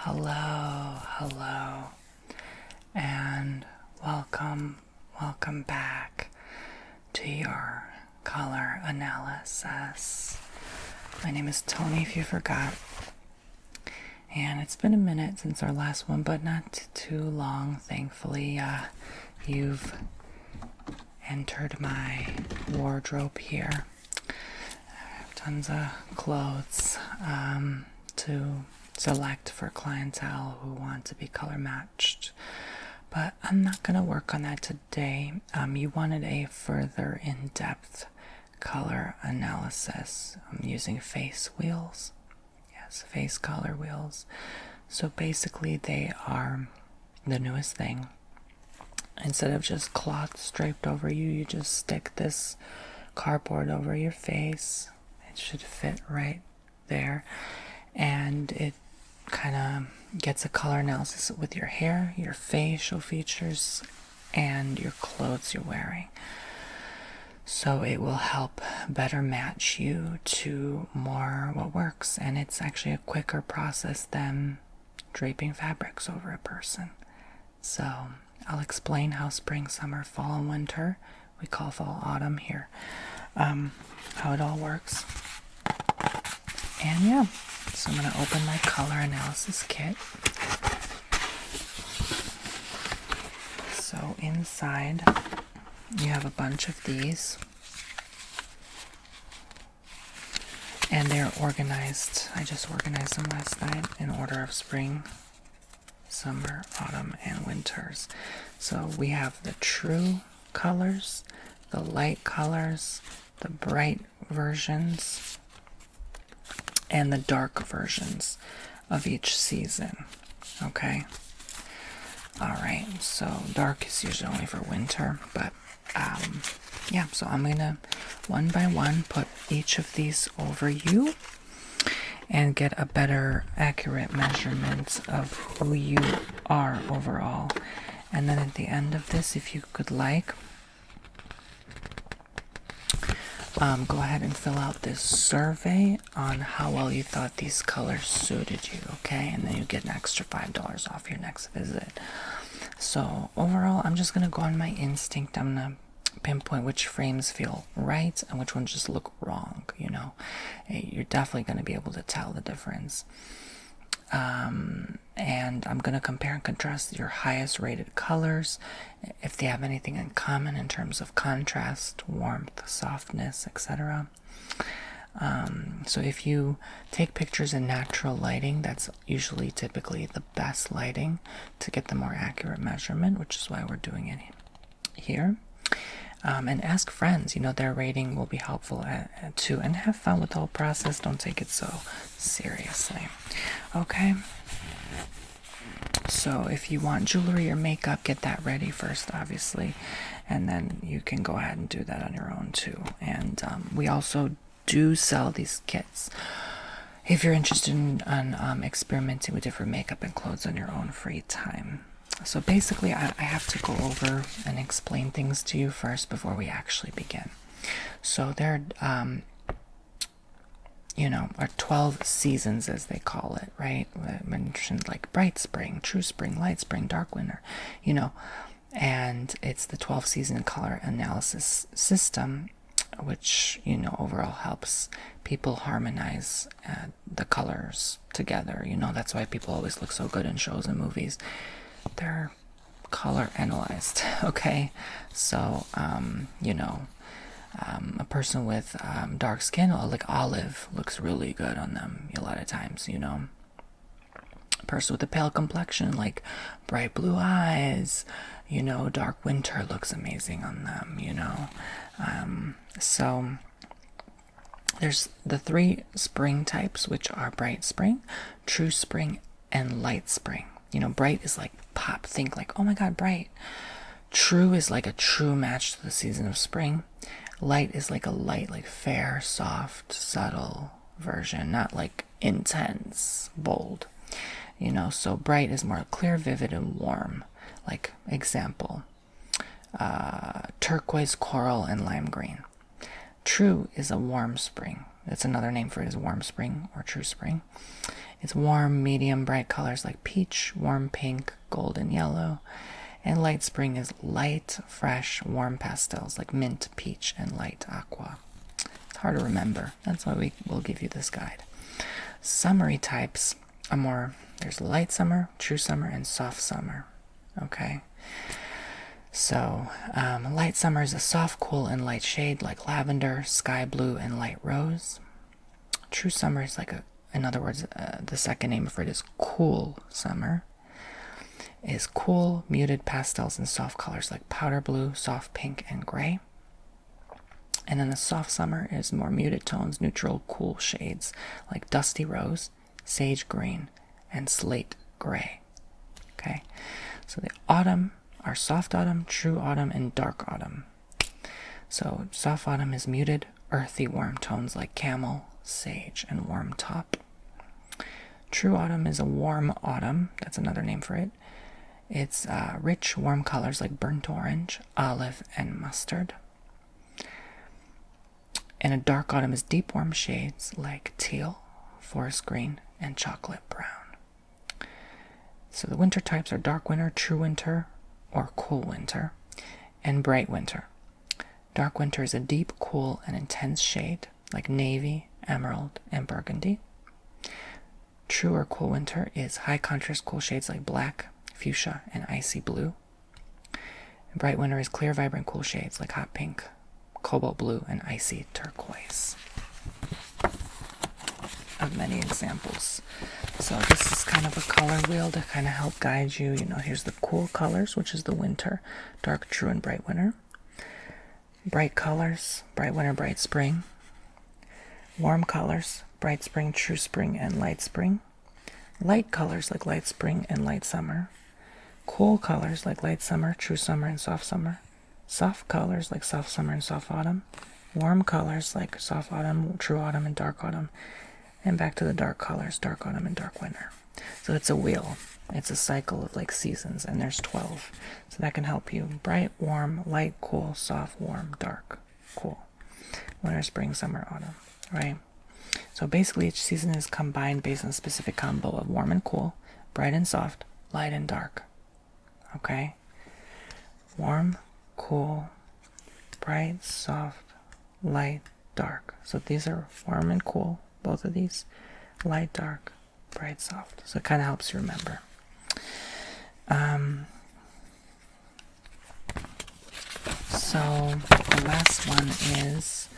Hello, and welcome back to your color analysis. My name is Tony, if you forgot, and it's been a minute since our last one, but not too long, thankfully. You've entered my wardrobe here. I have tons of clothes to select for clientele who want to be color matched, but I'm not going to work on that today. You wanted a further in-depth color analysis. I'm using face wheels. Yes, face color wheels. So basically they are the newest thing. Instead of just cloth draped over you, you just stick this cardboard over your face. It should fit right there, and it kind of gets a color analysis with your hair, your facial features, and your clothes you're wearing. So it will help better match you to more what works, and it's actually a quicker process than draping fabrics over a person. So I'll explain how spring, summer, fall, and winter, we call fall, autumn here, how it all works. And yeah, so I'm going to open my color analysis kit. So inside you have a bunch of these, and they're organized. I just organized them last night in order of spring, summer, autumn, and winters. So we have the true colors, the light colors, the bright versions, and the dark versions of each season. Okay? Alright, so dark is usually only for winter, but yeah, so I'm gonna one by one put each of these over you and get a better accurate measurement of who you are overall. And then at the end of this, if you could like, go ahead and fill out this survey on how well you thought these colors suited you, okay? And then you get an extra $5 off your next visit. So overall, I'm just going to go on my instinct. I'm going to pinpoint which frames feel right and which ones just look wrong, you know? You're definitely going to be able to tell the difference. And I'm going to compare and contrast your highest rated colors, if they have anything in common in terms of contrast, warmth, softness, etc. So if you take pictures in natural lighting, that's usually typically the best lighting to get the more accurate measurement, which is why we're doing it here. And ask friends, you know, their rating will be helpful too. And have fun with the whole process. Don't take it so seriously. Okay? So if you want jewelry or makeup, get that ready first, obviously. And then you can go ahead and do that on your own too. And we also do sell these kits if you're interested in experimenting with different makeup and clothes on your own free time. So basically, I have to go over and explain things to you first before we actually begin. So there are 12 seasons, as they call it, right? I mentioned like bright spring, true spring, light spring, dark winter, you know, and it's the 12 season color analysis system, which, you know, overall helps people harmonize the colors together. You know, that's why people always look so good in shows and movies. They're color analyzed, okay? So, a person with dark skin, like olive, looks really good on them a lot of times, you know. A person with a pale complexion, like bright blue eyes, you know, dark winter looks amazing on them, you know. So there's the 3 spring types, which are bright spring, true spring, and light spring. You know, bright is like pop, think like, oh my god, bright. True is like a true match to the season of spring. Light is like a light, like fair, soft, subtle version, not like intense, bold. You know, so bright is more clear, vivid, and warm. Like, example, turquoise, coral, and lime green. True is a warm spring. That's another name for it, is warm spring or true spring. It's warm, medium, bright colors like peach, warm pink, golden yellow. And light spring is light, fresh, warm pastels like mint, peach, and light aqua. It's hard to remember. That's why we will give you this guide. Summery types are more, there's light summer, true summer, and soft summer. Okay? So, light summer is a soft, cool, and light shade like lavender, sky blue, and light rose. True summer is like in other words, the second name for it is cool summer. Is cool, muted pastels and soft colors like powder blue, soft pink, and gray. And then the soft summer is more muted tones, neutral, cool shades like dusty rose, sage green, and slate gray. Okay, so the autumn are soft autumn, true autumn, and dark autumn. So soft autumn is muted, earthy, warm tones like camel, sage, and warm top. True autumn is a warm autumn. That's another name for it. It's rich, warm colors like burnt orange, olive, and mustard. And a dark autumn is deep, warm shades like teal, forest green, and chocolate brown. So the winter types are dark winter, true winter, or cool winter, and bright winter. Dark winter is a deep, cool, and intense shade like navy, emerald, and burgundy. True or cool winter is high contrast cool shades like black, fuchsia, and icy blue. And bright winter is clear, vibrant, cool shades like hot pink, cobalt blue, and icy turquoise. Of many examples. So this is kind of a color wheel to kind of help guide you. You know, here's the cool colors, which is the winter, dark, true, and bright winter. Bright colors, bright winter, bright spring. Warm colors, bright spring, true spring, and light spring. Light colors like light spring and light summer. Cool colors like light summer, true summer, and soft summer. Soft colors like soft summer and soft autumn. Warm colors like soft autumn, true autumn, and dark autumn. And back to the dark colors, dark autumn and dark winter. So it's a wheel. It's a cycle of like seasons, and there's 12. So that can help you. Bright, warm, light, cool, soft, warm, dark, cool. Winter, spring, summer, autumn, right? So basically each season is combined based on a specific combo of warm and cool, bright and soft, light and dark. Okay? Warm, cool, bright, soft, light, dark. So these are warm and cool, both of these. Light, dark, bright, soft. So it kind of helps you remember. So the last one is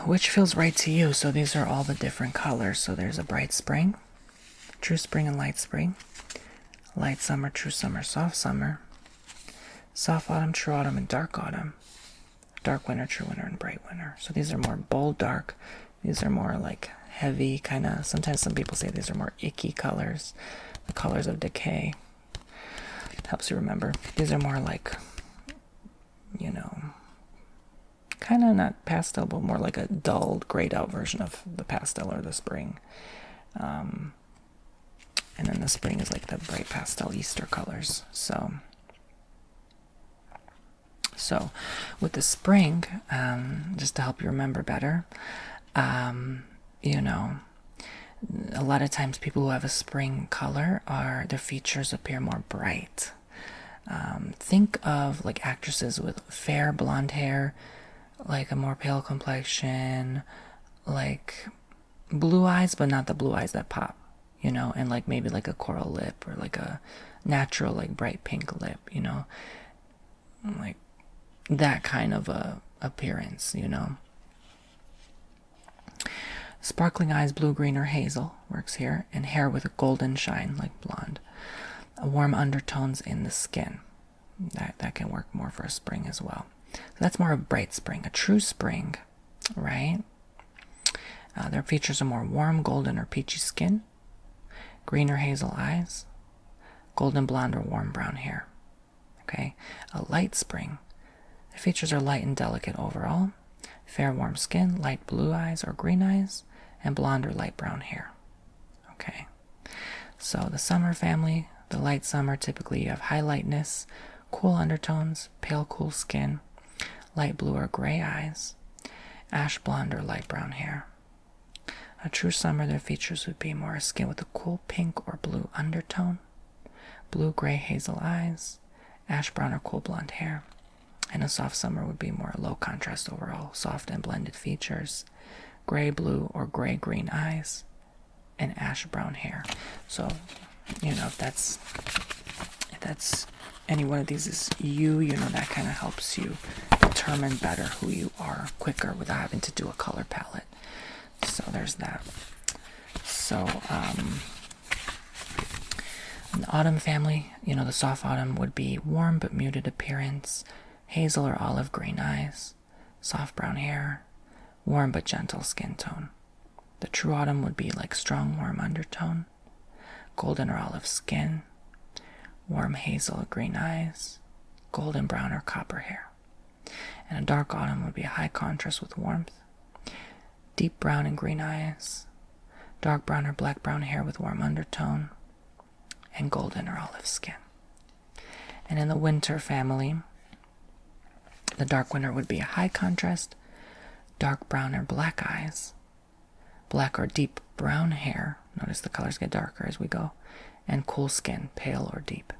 which feels right to you. So these are all the different colors. So there's a bright spring, true spring and light spring, light summer, true summer, soft autumn, true autumn, and dark autumn, dark winter, true winter, and bright winter. So these are more bold dark. These are more like heavy kind of, sometimes some people say these are more icky colors, the colors of decay. It helps you remember. These are more like, you know, kind of not pastel, but more like a dulled, grayed out version of the pastel or the spring. And then the spring is like the bright pastel Easter colors. So with the spring, just to help you remember better, you know, a lot of times people who have a spring color their features appear more bright. Think of like actresses with fair blonde hair, like a more pale complexion, like blue eyes, but not the blue eyes that pop, you know, and like maybe like a coral lip or like a natural like bright pink lip, you know, like that kind of a appearance, you know. Sparkling eyes, blue, green, or hazel works here, and hair with a golden shine like blonde. Warm undertones in the skin. That can work more for a spring as well. So that's more of a bright spring. A true spring, right? Their features are more warm, golden, or peachy skin, green or hazel eyes, golden blonde or warm brown hair. Okay? A light spring. Their features are light and delicate overall, fair, warm skin, light blue eyes or green eyes, and blonde or light brown hair. Okay? So the summer family, the light summer, typically you have high lightness, cool undertones, pale cool skin, light blue or gray eyes, ash blonde or light brown hair. A true summer, their features would be more skin with a cool pink or blue undertone, blue, gray, hazel eyes, ash brown or cool blonde hair. And a soft summer would be more low contrast overall, soft and blended features, gray, blue, or gray, green eyes, and ash brown hair. So, if that's any one of these is you, that kind of helps you determine better who you are quicker without having to do a color palette. So there's that. So, in the autumn family, the soft autumn would be warm but muted appearance, hazel or olive green eyes, soft brown hair, warm but gentle skin tone. The true autumn would be like strong warm undertone, golden or olive skin, warm hazel or green eyes, golden brown or copper hair. And a dark autumn would be a high contrast with warmth, deep brown and green eyes, dark brown or black brown hair with warm undertone, and golden or olive skin. And in the winter family, the dark winter would be a high contrast, dark brown or black eyes, black or deep brown hair, notice the colors get darker as we go, and cool skin, pale or deep.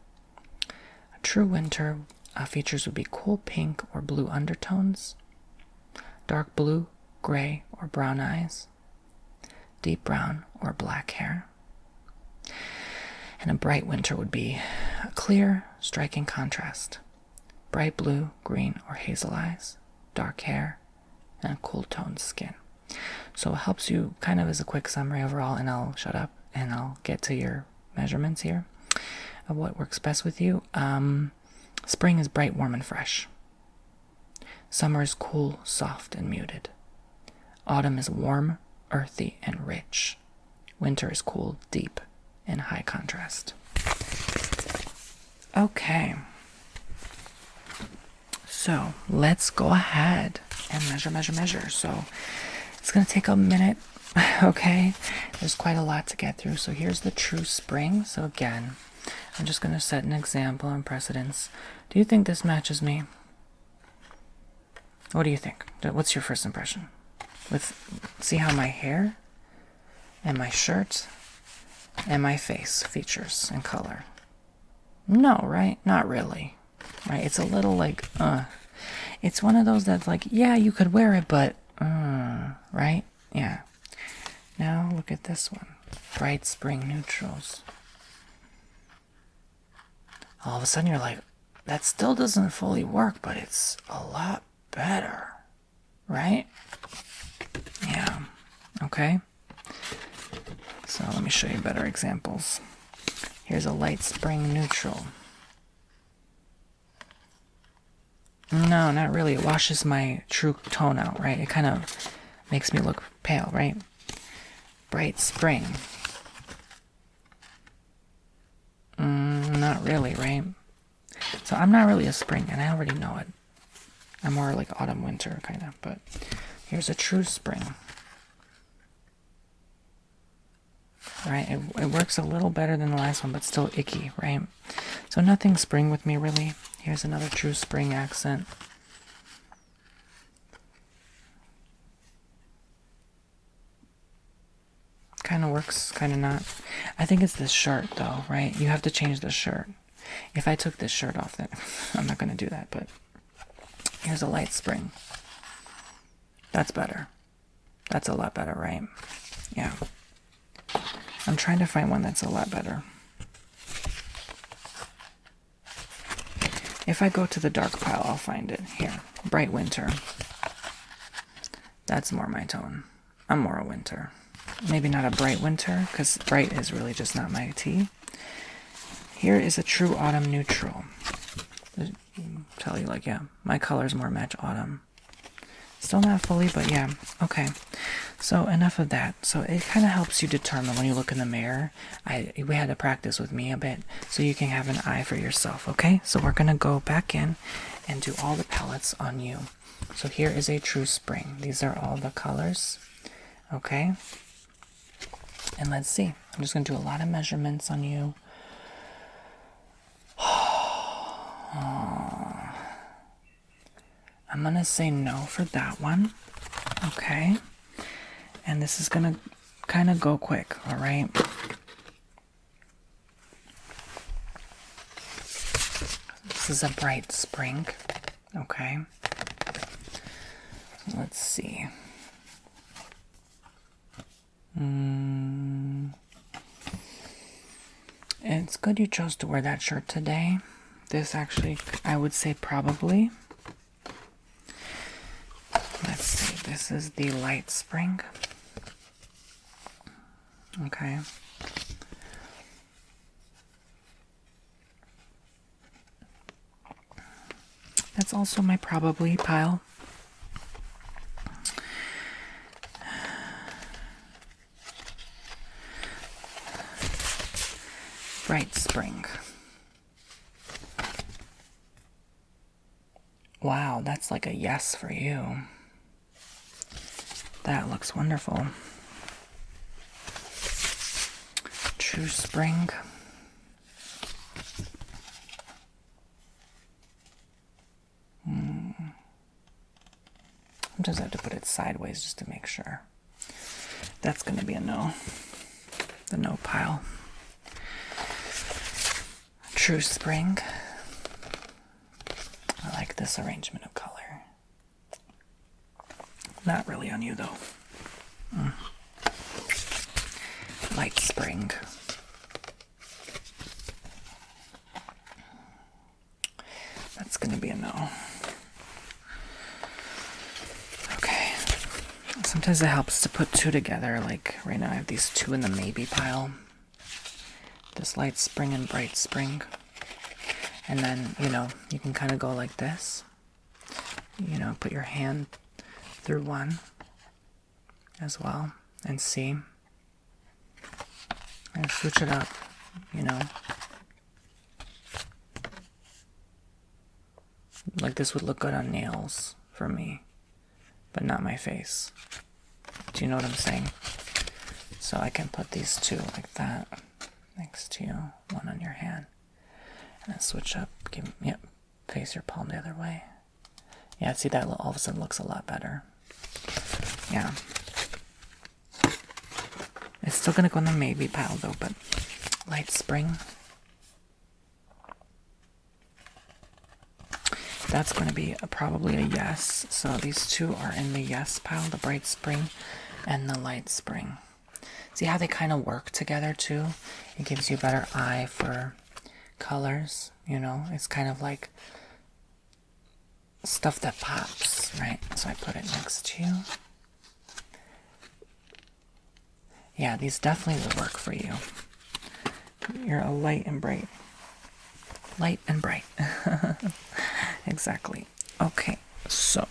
A true winter features would be cool pink or blue undertones, dark blue, gray or brown eyes, deep brown or black hair. And a bright winter would be a clear, striking contrast, bright blue, green or hazel eyes, dark hair, and a cool toned skin. So it helps you kind of as a quick summary overall, and I'll shut up and I'll get to your measurements here of what works best with you. Spring is bright, warm, and fresh. Summer is cool, soft, and muted. Autumn is warm, earthy, and rich. Winter is cool, deep, and high contrast. Okay. So let's go ahead and measure. So it's going to take a minute, okay? There's quite a lot to get through. So here's the true spring. So again, I'm just going to set an example and precedence. Do you think this matches me? What do you think? What's your first impression? See how my hair and my shirt and my face features and color? No, right? Not really. Right? It's a little like, It's one of those that's like, yeah, you could wear it, but, right? Yeah. Now look at this one. Bright spring neutrals. All of a sudden you're like, that still doesn't fully work, but it's a lot better. Right? Yeah. Okay. So let me show you better examples. Here's a light spring neutral. No, not really. It washes my true tone out, right? It kind of makes me look pale, right? Bright spring. Not really, right? So I'm not really a spring, and I already know it. I'm more like autumn, winter, kind of. But here's a true spring. Right? It works a little better than the last one, but still icky, right? So nothing spring with me, really. Here's another true spring accent. Kind of works, kind of not. I think it's this shirt, though, right? You have to change the shirt. If I took this shirt off, then I'm not going to do that, but here's a light spring. That's better. That's a lot better, right? Yeah. I'm trying to find one that's a lot better. If I go to the dark pile, I'll find it. Here. Bright winter. That's more my tone. I'm more a winter. Maybe not a bright winter, because bright is really just not my tea. Here is a true autumn neutral. I'll tell you, like, yeah, my colors more match autumn. Still not fully, but yeah. Okay. So enough of that. So it kind of helps you determine when you look in the mirror. We had to practice with me a bit so you can have an eye for yourself, okay? So we're going to go back in and do all the palettes on you. So here is a true spring. These are all the colors, okay? And let's see. I'm just going to do a lot of measurements on you. I'm going to say no for that one. Okay. And this is going to kind of go quick, all right? This is a bright spring, okay? Let's see. It's good you chose to wear that shirt today. This actually, I would say probably. Let's see, this is the light spring. Okay. That's also my probably pile. Bright spring. Wow, that's like a yes for you. That looks wonderful. True spring. Sometimes I have to put it sideways just to make sure. That's going to be a no. The no pile. True spring. I like this arrangement of color. Not really on you though. Light spring. That's going to be a no. Okay. Sometimes it helps to put two together. Like right now I have these two in the maybe pile. This light spring and bright spring. And then, you know, you can kind of go like this. You know, put your hand through one as well and see. And switch it up, you know. Like this would look good on nails for me, but not my face. Do you know what I'm saying? So I can put these two like that next to you, one on your hand. And then switch up, yep, face your palm the other way. Yeah, see that all of a sudden looks a lot better. Yeah. It's still gonna go in the maybe pile though, but light spring. That's gonna be probably a yes. So these two are in the yes pile, the bright spring and the light spring. See how they kind of work together too? It gives you a better eye for colors, you know? It's kind of like stuff that pops, right? So I put it next to you. Yeah, these definitely will work for you. You're a light and bright. Light and bright. Exactly. Okay, so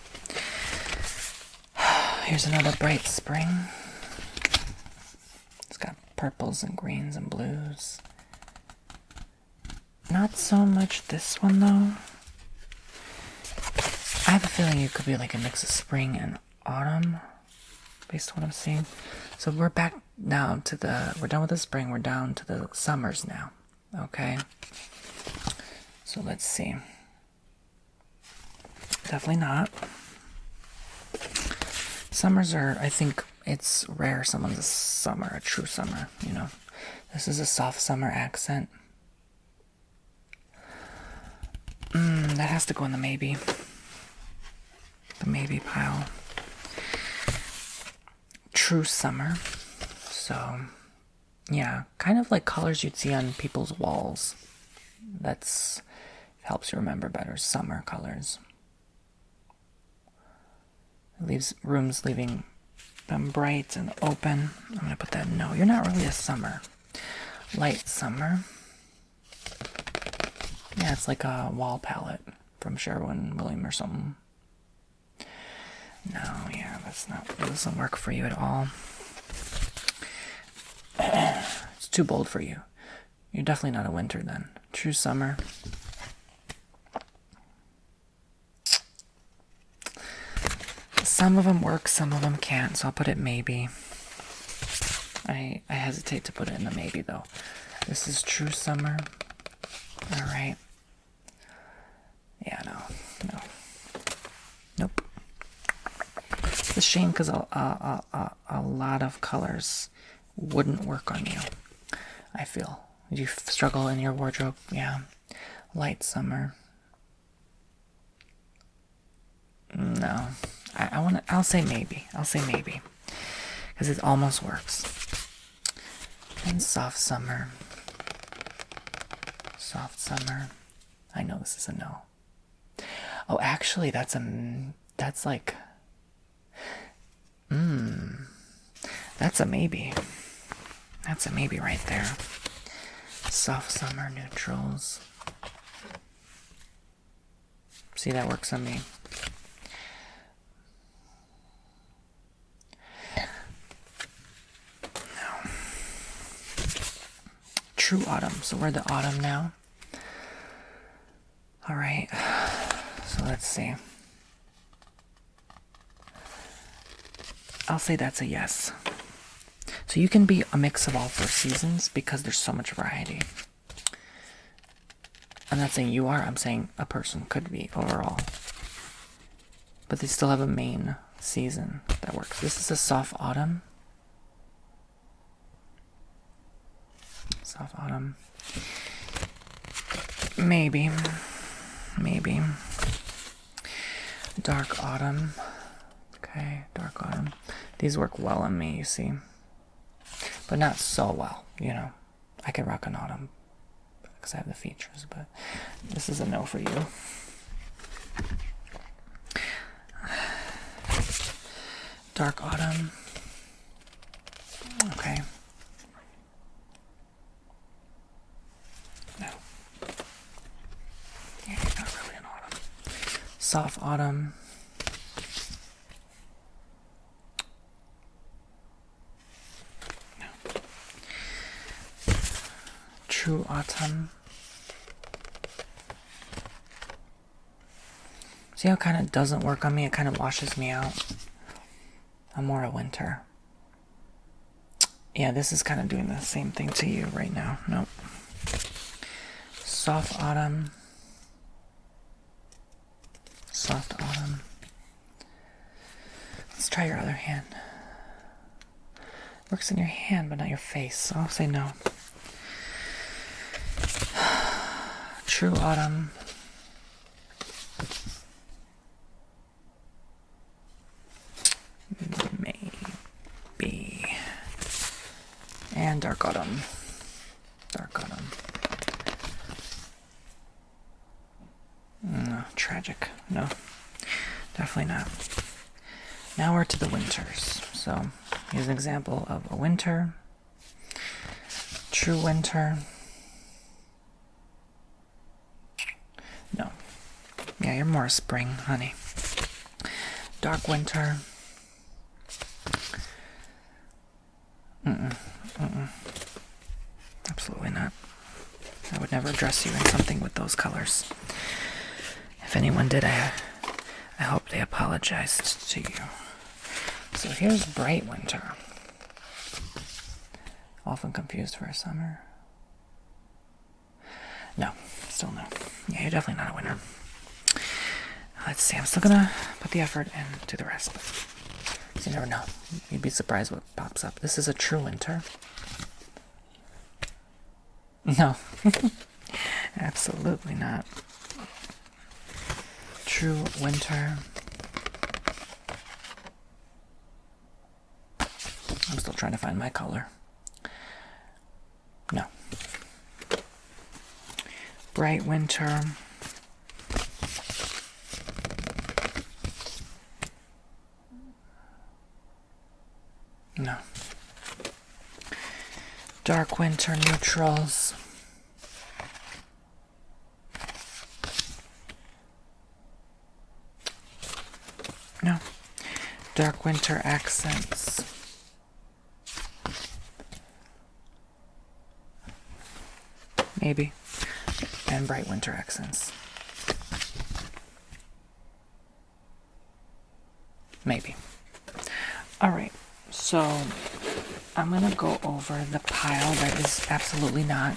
here's another bright spring. It's got purples and greens and blues. Not so much this one though. I have a feeling it could be like a mix of spring and autumn, based on what I'm seeing. So we're back now to we're done with the spring, we're down to the summers now. Okay. So let's see. Definitely not. Summers are, I think it's rare someone's a summer, a true summer, you know. This is a soft summer accent. That has to go in the maybe. The maybe pile. True summer. So, yeah, kind of like colors you'd see on people's walls. That's helps you remember better. Summer colors. It leaves rooms leaving them bright and open. I'm gonna put that no. You're not really a summer. Light summer. Yeah, it's like a wall palette from Sherwin-Williams or something. No, yeah, it doesn't work for you at all. It's too bold for you. You're definitely not a winter then. True summer. Some of them work, some of them can't, so I'll put it maybe. I hesitate to put it in the maybe though. This is true summer. All right. Yeah, no. Nope. It's a shame because a lot of colors wouldn't work on you, I feel. Do you struggle in your wardrobe? Yeah. Light summer. No. I'll say maybe. I'll say maybe. Because it almost works. And soft summer. Soft summer. I know this is a no. Oh, actually, that's like, that's a maybe. That's a maybe right there. Soft summer neutrals. See, that works on me. No. True autumn. So we're the autumn now. All right. So let's see. I'll say that's a yes. So you can be a mix of all 4 seasons because there's so much variety. I'm not saying you are, I'm saying a person could be overall. But they still have a main season that works. This is a soft autumn. Soft autumn. Maybe. Maybe. Dark autumn. Okay, dark autumn. These work well on me, you see. But not so well, you know. I can rock an autumn because I have the features, but this is a no for you. Dark autumn. Okay. No. Yeah, not really an autumn. Soft autumn. No. True autumn. See how it kind of doesn't work on me? It kind of washes me out. I'm more a winter. Yeah, this is kind of doing the same thing to you right now. Nope. Soft autumn. Soft autumn. Let's try your other hand. Works in your hand, but not your face, so I'll say no. True autumn. Maybe. And dark autumn. Dark autumn. No, tragic. No, definitely not. Now we're to the winters. So here's an example of a winter. True winter. No. Yeah, you're more spring, honey. Dark winter. Absolutely not. I would never dress you in something with those colors. If anyone did, I hope they apologized to you. So here's bright winter. Often confused for a summer. No, still no. Yeah, you're definitely not a winner. Let's see, I'm still gonna put the effort into the rest. So you never know. You'd be surprised what pops up. This is a true winter. No. Absolutely not. True winter. I'm still trying to find my color. No. Bright winter. No. Dark winter neutrals. No. Dark winter accents. Maybe. And bright winter accents. Maybe. All right. So I'm going to go over the pile that is absolutely not.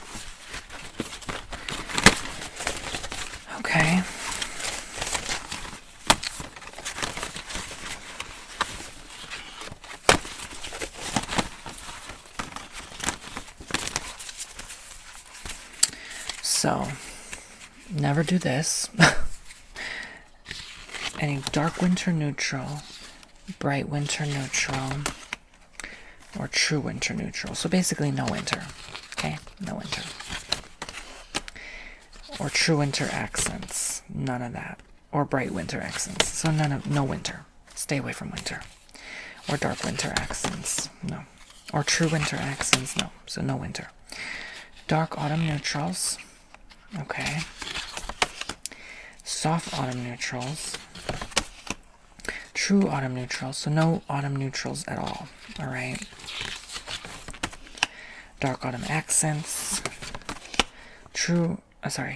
Okay. So, never do this. Any dark winter neutral, bright winter neutral, or true winter neutral. So basically no winter. Okay? No winter. Or true winter accents. None of that. Or bright winter accents. So no winter. Stay away from winter. Or dark winter accents. No. Or true winter accents. No. So no winter. Dark autumn neutrals. Okay. Soft autumn neutrals. True autumn neutrals. So no autumn neutrals at all. Alright. Dark autumn accents.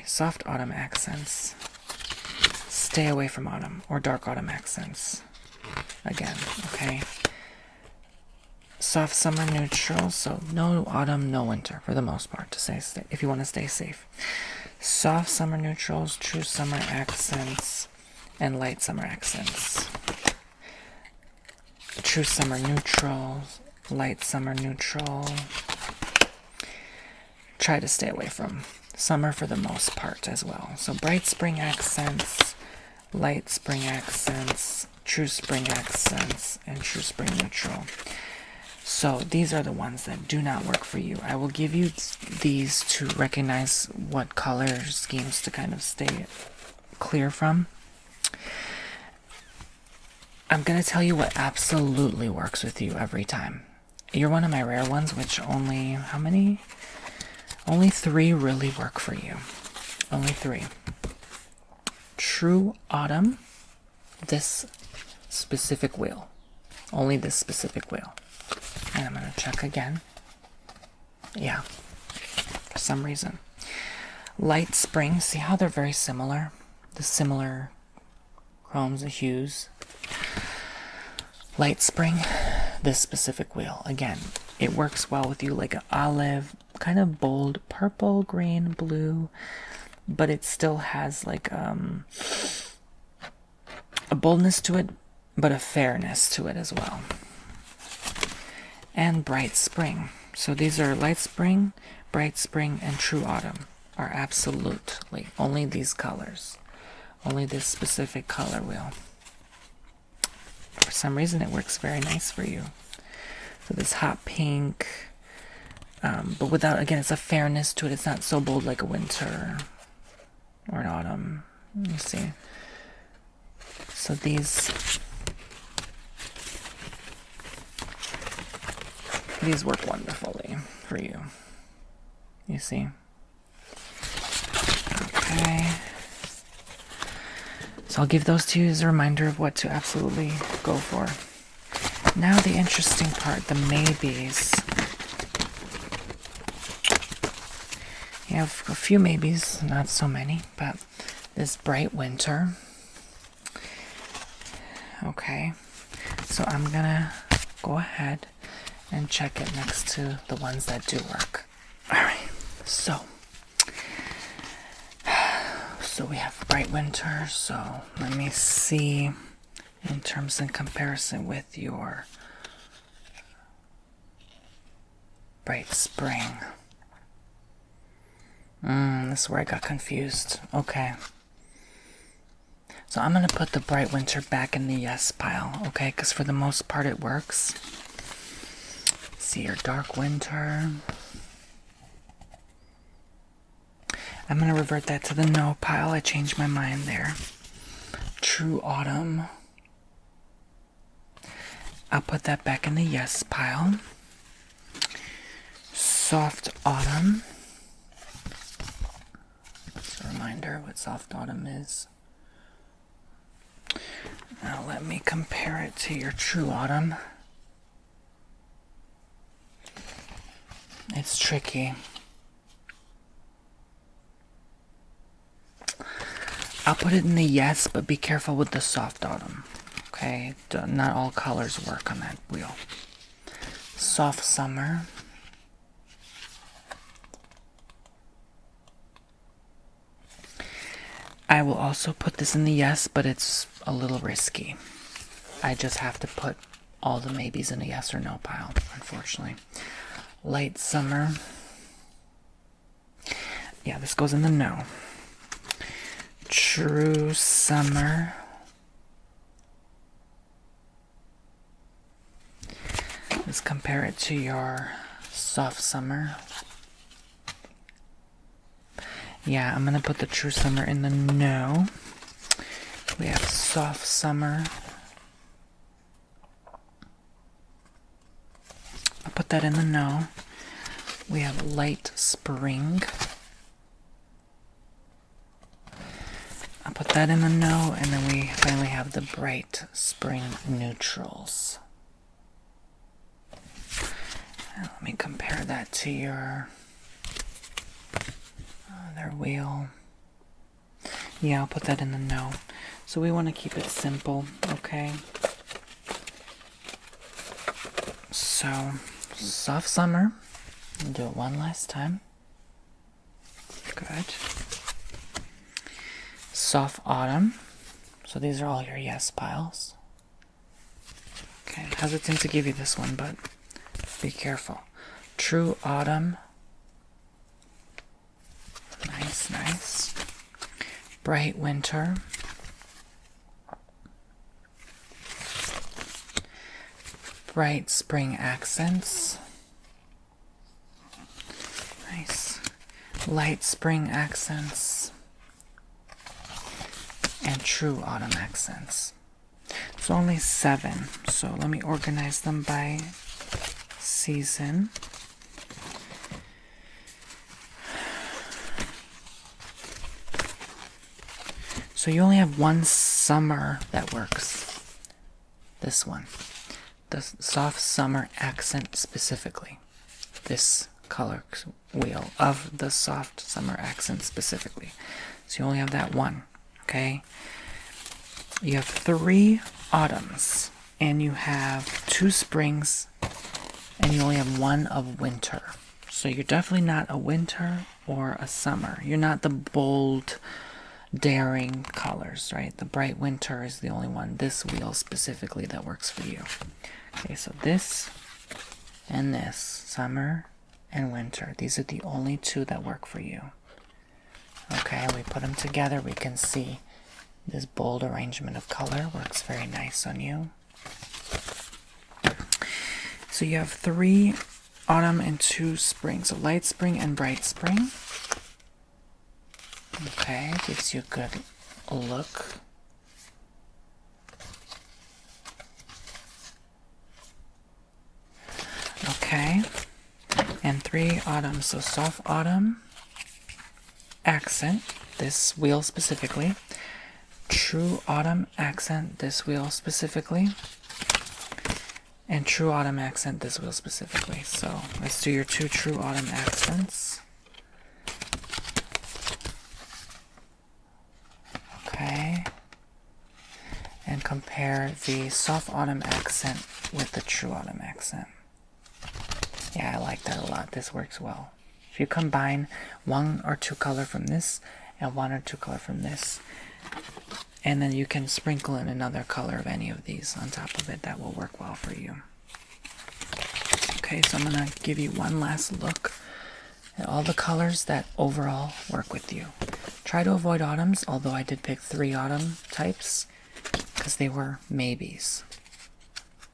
Soft autumn accents. Stay away from autumn or dark autumn accents. Again, okay? Soft summer neutrals, so no autumn, no winter for the most part, to stay if you want to stay safe. Soft summer neutrals, true summer accents, and light summer accents. True summer neutrals, light summer neutral. Try to stay away from summer for the most part as well. So bright spring accents, light spring accents, true spring accents, and true spring neutral. So these are the ones that do not work for you. I will give you these to recognize what color schemes to kind of stay clear from. I'm going to tell you what absolutely works with you every time. You're one of my rare ones, which only, how many? Only 3 really work for you. Only 3. True autumn, this specific wheel. Only this specific wheel. And I'm going to check again. Yeah, for some reason. Light spring, see how they're very similar? The similar chromes and hues. Light spring, this specific wheel. Again, it works well with you like an olive, kind of bold purple, green, blue, but it still has like a boldness to it, but a fairness to it as well. And bright spring. So these are light spring, bright spring, and true autumn are absolutely only these colors. Only this specific color wheel. For some reason it works very nice for you. So this hot pink, but without, again, it's a fairness to it. It's not so bold like a winter or an autumn. Let me see. So these work wonderfully for you. You see? Okay. So I'll give those to you as a reminder of what to absolutely go for. Now the interesting part, the maybes. You have a few maybes, not so many, but this bright winter. Okay, so I'm gonna go ahead and check it next to the ones that do work. Alright, so we have bright winter, so let me see in terms and comparison with your bright spring. This is where I got confused. Okay. So I'm going to put the bright winter back in the yes pile, okay? Because for the most part it works. See your dark winter. I'm going to revert that to the no pile. I changed my mind there. True autumn. I'll put that back in the yes pile. Soft autumn. Just a reminder what soft autumn is. Now let me compare it to your true autumn. It's tricky. I'll put it in the yes, but be careful with the soft autumn. Okay, not all colors work on that wheel. Soft summer. I will also put this in the yes, but it's a little risky. I just have to put all the maybes in a yes or no pile, unfortunately. Light summer. Yeah, Yeah, this goes in the no. True summer. Let's compare it to your soft summer. Yeah, I'm gonna put the true summer in the no. We have soft summer. I'll put that in the no. We have light spring. I'll put that in the no, and then we finally have the bright spring neutrals. And let me compare that to your other wheel. Yeah, I'll put that in the no. So we want to keep it simple, okay? So, soft summer. We'll do it one last time. Good. Soft autumn. So these are all your yes piles. Okay, I'm hesitant to give you this one, but be careful. True autumn. Nice, nice. Bright winter. Bright spring accents. Nice. Light spring accents. And true autumn accents. So only 7. So let me organize them by season. So you only have one summer that works. This one. The soft summer accent specifically. This color wheel of the soft summer accent specifically. So you only have that one. Okay? You have 3 autumns. And you have 2 springs. And you only have 1 of winter. So you're definitely not a winter or a summer. You're not the bold, daring colors, right? The bright winter is the only one, this wheel specifically, that works for you. Okay, so this and this, summer and winter, these are the only 2 that work for you. Okay, we put them together, we can see this bold arrangement of color works very nice on you. So you have 3 autumn and 2 spring, so light spring and bright spring. Okay, gives you a good look. Okay, and 3 autumn, so soft autumn accent, this wheel specifically. True autumn accent, this wheel specifically. And true autumn accent, this wheel specifically. So let's do your 2 true autumn accents. Okay. And compare the soft autumn accent with the true autumn accent. Yeah, I like that a lot. This works well. If you combine 1 or 2 color from this and 1 or 2 color from this, and then you can sprinkle in another color of any of these on top of it, that will work well for you. Okay, so I'm going to give you one last look at all the colors that overall work with you. Try to avoid autumns, although I did pick 3 autumn types because they were maybes.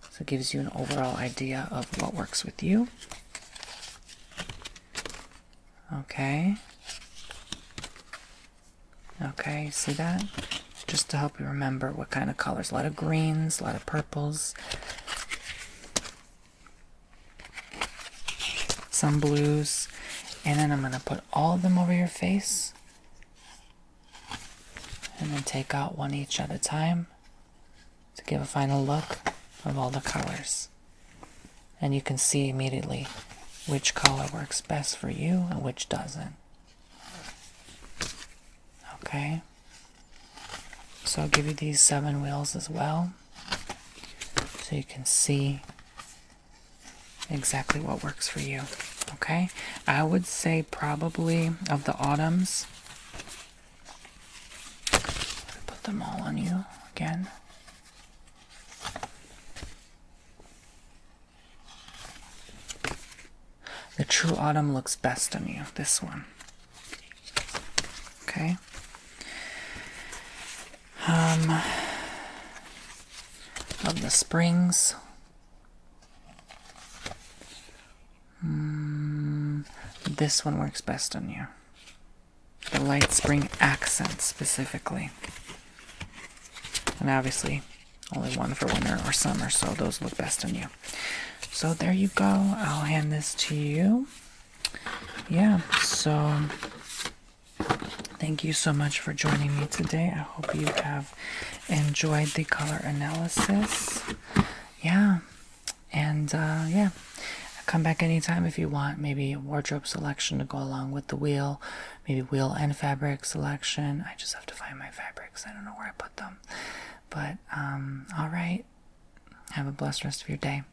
So it gives you an overall idea of what works with you. Okay. Okay, see that? Just to help you remember what kind of colors. A lot of greens, a lot of purples, some blues, and then I'm going to put all of them over your face and then take out one each at a time to give a final look of all the colors. And you can see immediately which color works best for you and which doesn't. Okay? So I'll give you these 7 wheels as well, so you can see exactly what works for you. Okay? I would say probably of the autumns, put them all on you again. The true autumn looks best on you, this one. Okay. Of the springs. This one works best on you. The light spring accent specifically. And obviously only one for winter or summer, so those look best on you. So there you go. I'll hand this to you. Yeah, so thank you so much for joining me today. I hope you have enjoyed the color analysis. Yeah, and yeah, come back anytime if you want. Maybe a wardrobe selection to go along with the wheel, maybe wheel and fabric selection. I just have to find my fabrics. I don't know where I put them. But all right, have a blessed rest of your day.